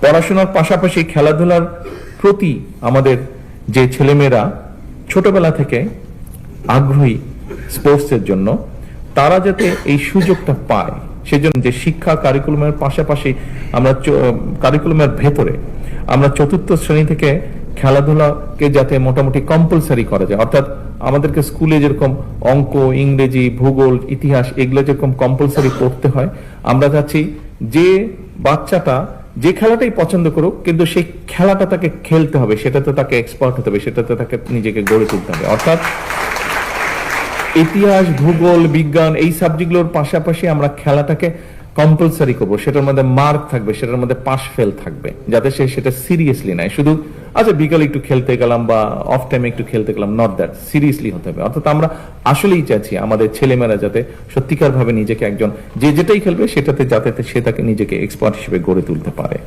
পড়াশোনার পাশাপাশি খেলাধুলার প্রতি আমাদের যে ছেলেমেয়েরা ছোটবেলা থেকে আগ্রহী স্পোর্টসের জন্য, তারা যাতে এই সুযোগটা পায় সেজন্য যে শিক্ষা কারিকুলামের পাশাপাশি আমরা কারিকুলামের ভেতরে আমরা চতুর্থ শ্রেণী থেকে খেলাধুলাকে যাতে মোটামুটি কম্পালসারি করা যায়, অর্থাৎ আমাদেরকে স্কুলে যেরকম অঙ্ক, ইংরেজি, ভূগোল, ইতিহাস এগুলো যেরকম কম্পালসারি পড়তে হয়, আমরা চাচ্ছি যে বাচ্চাটা যে খেলাটাই পছন্দ করুক কিন্তু সেই খেলাটা তাকে খেলতে হবে, সেটাতে তাকে এক্সপার্ট হতে হবে, সেটাতে তাকে নিজেকে গড়ে তুলতে হবে। অর্থাৎ ইতিহাস, ভূগোল, বিজ্ঞান এই সাবজেক্টগুলোর পাশাপাশি আমরা খেলাটাকে কম্পালসারি করবো, সেটার মধ্যে মার্ক থাকবে, সেটার মধ্যে পাস ফেল থাকবে, যাতে সে সেটা সিরিয়াসলি নেয়। শুধু আচ্ছা বিকালে একটু খেলতে গেলাম বা অফ টাইমে একটু খেলতে গেলাম, নট দ্যাট, সিরিয়াসলি হতে হবে। অর্থাৎ আমরা আসলেই চাইছি আমাদের ছেলেমেয়েরা যাতে সত্যিকার ভাবে নিজেকে একজন যে যেটাই খেলবে সেটাতে যাতে সে তাকে নিজেকে এক্সপার্ট হিসেবে গড়ে তুলতে পারে।